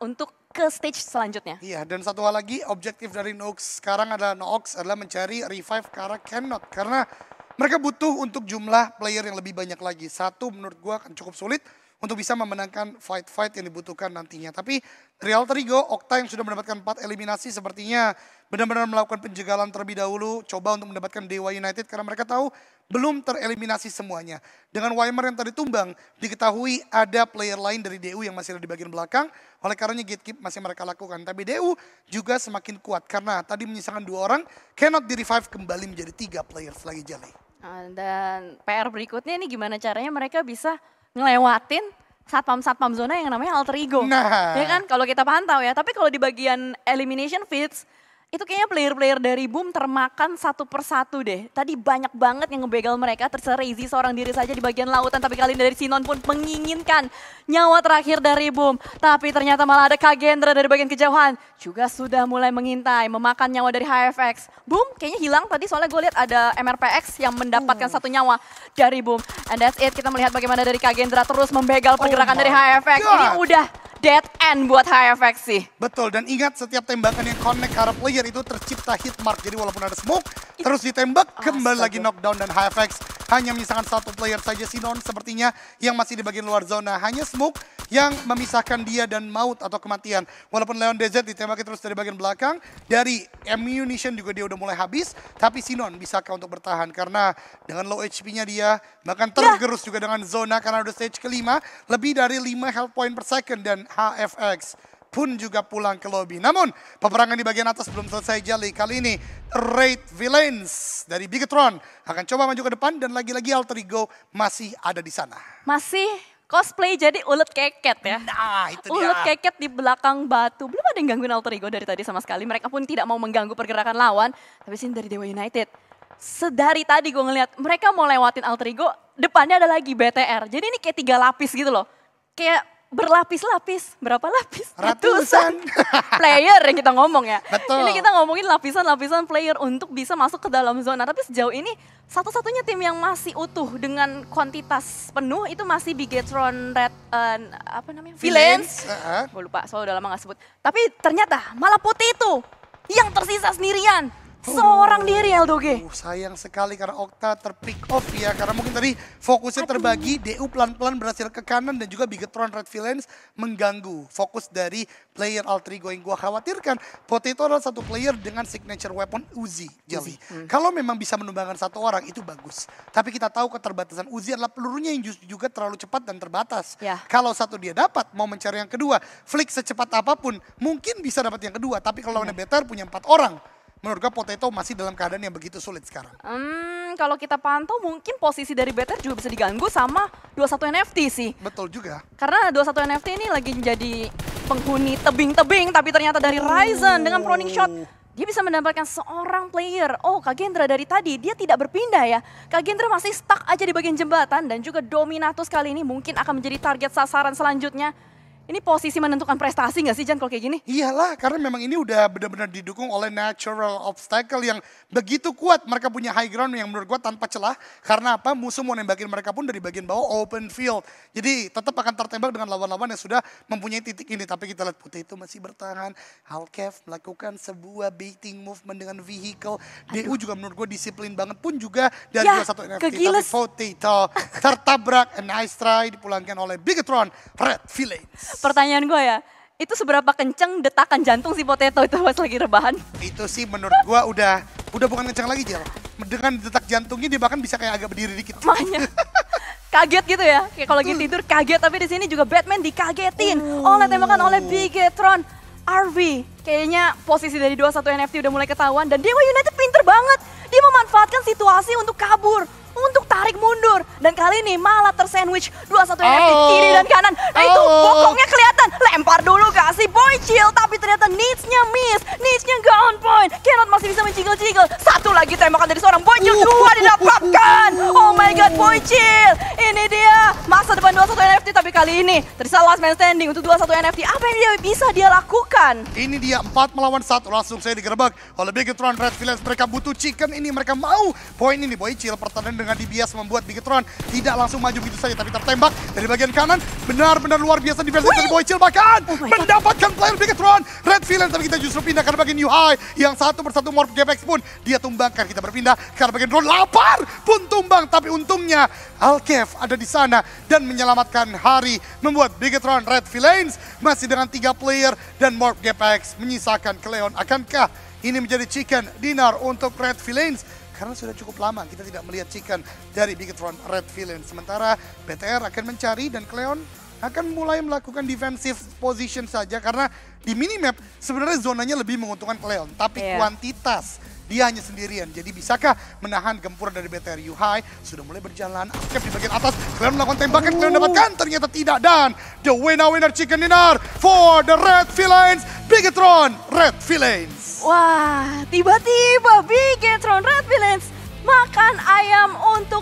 untuk ke stage selanjutnya. Iya, dan satu hal lagi, objektif dari Nox sekarang adalah mencari revive ke arah Cannot. Karena mereka butuh untuk jumlah player yang lebih banyak lagi. Satu menurut gua akan cukup sulit untuk bisa memenangkan fight-fight yang dibutuhkan nantinya. Tapi dari Alter Ego, Okta yang sudah mendapatkan 4 eliminasi sepertinya benar-benar melakukan penjagalan terlebih dahulu. Coba untuk mendapatkan Dewa United karena mereka tahu belum tereliminasi semuanya. Dengan Weimer yang tadi tumbang, diketahui ada player lain dari DU yang masih ada di bagian belakang. Oleh karenanya gatekeep masih mereka lakukan. Tapi DU juga semakin kuat karena tadi menyisakan 2 orang, Cannot di-revive kembali menjadi 3 players lagi Jelly. Dan PR berikutnya ini gimana caranya mereka bisa ngelewatin satpam-satpam zona yang namanya Alter Ego. Nah. Ya kan, kalau kita pantau ya. Tapi kalau di bagian elimination feeds, itu kayaknya player-player dari Boom termakan satu persatu deh. Tadi banyak banget yang ngebegal mereka, terserah Easy seorang diri saja di bagian lautan. Tapi kali ini dari Sinon pun menginginkan nyawa terakhir dari Boom. Tapi ternyata malah ada Kagendra dari bagian kejauhan. Juga sudah mulai mengintai, memakan nyawa dari HFX. Boom kayaknya hilang tadi soalnya gue lihat ada MRPX yang mendapatkan 1 nyawa dari Boom. And that's it, kita melihat bagaimana dari Kagendra terus membegal pergerakan dari HFX. Ini udah dead end buat HFX sih. Betul, dan ingat setiap tembakan yang connect ke arah player itu tercipta hit mark. Jadi walaupun ada smoke, terus ditembak, kembali lagi knockdown. Dan HFX hanya menyisakan 1 player saja, Sinon sepertinya yang masih di bagian luar zona. Hanya smoke yang memisahkan dia dan maut atau kematian. Walaupun Leon DZ ditembaki terus dari bagian belakang, dari ammunition juga dia udah mulai habis. Tapi Sinon bisakah untuk bertahan karena dengan low HP-nya dia, bahkan tergerus juga dengan zona karena udah stage kelima. Lebih dari 5 health point per second dan HFX pun juga pulang ke lobby. Namun, peperangan di bagian atas belum selesai Jelly. Kali ini, Raid Villains dari Bigetron akan coba maju ke depan dan lagi-lagi Alter Ego masih ada di sana. Masih cosplay jadi ulet keket ya. Nah, itu dia. Ulet keket di belakang batu. Belum ada yang gangguin Alter Ego dari tadi sama sekali. Mereka pun tidak mau mengganggu pergerakan lawan. Tapi sini dari Dewa United. Sedari tadi gue ngeliat mereka mau lewatin Alter Ego, depannya ada lagi BTR. Jadi ini kayak 3 lapis gitu loh. Kayak berlapis-lapis, berapa lapis? Ratusan player yang kita ngomong ya. Betul. Ini kita ngomongin lapisan-lapisan player untuk bisa masuk ke dalam zona. Tapi sejauh ini satu-satunya tim yang masih utuh dengan kuantitas penuh itu masih Bigetron Red, Villains. Gue lupa, soalnya udah lama gak sebut. Tapi ternyata malah Putih itu yang tersisa sendirian. Seorang diri Eldoge. Sayang sekali karena Okta terpick off ya. Karena mungkin tadi fokusnya terbagi. DU pelan-pelan berhasil ke kanan dan juga Bigetron Red Villains mengganggu fokus dari player Alter Ego. Yang gue khawatirkan, Potato adalah satu player dengan signature weapon Uzi. Jelly. Kalau memang bisa menumbangkan 1 orang itu bagus. Tapi kita tahu keterbatasan Uzi adalah pelurunya yang juga terlalu cepat dan terbatas. Ya. Kalau 1 dia dapat, mau mencari yang kedua, flick secepat apapun, mungkin bisa dapat yang kedua. Tapi kalau lawannya better punya 4 orang. Menurut gue Potato masih dalam keadaan yang begitu sulit sekarang. Kalau kita pantau mungkin posisi dari BTR juga bisa diganggu sama 21 NFT sih. Betul juga. Karena 21 NFT ini lagi menjadi penghuni tebing-tebing, tapi ternyata dari Ryzen dengan proning shot, dia bisa mendapatkan seorang player. Oh, Kagendra dari tadi, dia tidak berpindah ya. Kagendra masih stuck aja di bagian jembatan dan juga Dominatus kali ini mungkin akan menjadi target sasaran selanjutnya. Ini posisi menentukan prestasi nggak sih Jan kalau kayak gini? Iyalah, karena memang ini udah benar-benar didukung oleh natural obstacle yang begitu kuat. Mereka punya high ground yang menurut gua tanpa celah. Karena apa? Musuh mau nembakin mereka pun dari bagian bawah open field. Jadi tetap akan tertembak dengan lawan-lawan yang sudah mempunyai titik ini. Tapi kita lihat Putih itu masih bertahan. Halkev melakukan sebuah baiting movement dengan vehicle. DU juga menurut gua disiplin banget pun juga dari 21 NFT. kegiles. Tapi Potato tertabrak. A nice try dipulangkan oleh Bigetron Red Villains. Pertanyaan gue ya, itu seberapa kenceng detakan jantung si Potato itu pas lagi rebahan? Itu sih menurut gua udah bukan kencang lagi Jel. Dengan detak jantungnya dia bahkan bisa kayak agak berdiri dikit. Makanya kaget gitu ya, kayak kalau lagi tidur kaget. Tapi di sini juga Batman dikagetin oleh tembakan oleh Bigetron RV. Kayaknya posisi dari 21 NFT udah mulai ketahuan dan Dewa United pinter banget. Dia memanfaatkan situasi untuk kabur, untuk tarik mundur. Dan kali ini malah tersandwich 21 NFT kiri dan kanan. Nah itu bokongnya kelihatan. Lempar dulu kasih Boy Chill. Tapi ternyata Needs-nya miss. Needs-nya nggak on point. Kenot masih bisa menjiggle-jiggle. Satu lagi tembakan dari seorang Boychill. Dua didapatkan. Oh my god, Boychill. Ini dia masa depan 21 NFT, tapi kali ini tersisa last man standing untuk 21 NFT. Apa yang dia bisa dia lakukan? Ini dia 4 melawan 1. Langsung saya digerebek oleh Bigetron Red Villains. Mereka butuh chicken ini. Mereka mau poin ini. Boychill pertahanan dengan DBS membuat Bigetron tidak langsung maju begitu saja. Tapi tertembak dari bagian kanan. Benar-benar luar biasa defense dari Boychill. Bahkan mendapatkan player Bigetron Red Villains. Tapi kita justru pindah ke bagian UI. Yang satu persatu Morph Gapex pun dia tumbangkan. Kita berpindah ke bagian drone. Lapar pun tumbang. Tapi untungnya Alkev ada di sana dan menyelamatkan hari. Membuat Bigetron Red Villains masih dengan 3 player dan Morph Gapex menyisakan Cleon. Akankah ini menjadi chicken dinner untuk Red Villains? Karena sudah cukup lama kita tidak melihat chicken dari Bigetron Red Villains. Sementara BTR akan mencari dan Cleon akan mulai melakukan defensive position saja. Karena di minimap sebenarnya zonanya lebih menguntungkan Cleon. Tapi kuantitas dia hanya sendirian. Jadi bisakah menahan gempuran dari BTR? Yuhai sudah mulai berjalan. Aktif di bagian atas. Cleon melakukan tembakan. Cleon dapatkan. Ternyata tidak. Dan the winner chicken dinner for the Red Villains. Bigetron Red Villains. Wah, tiba-tiba Bigetron Red Villains makan ayam untuk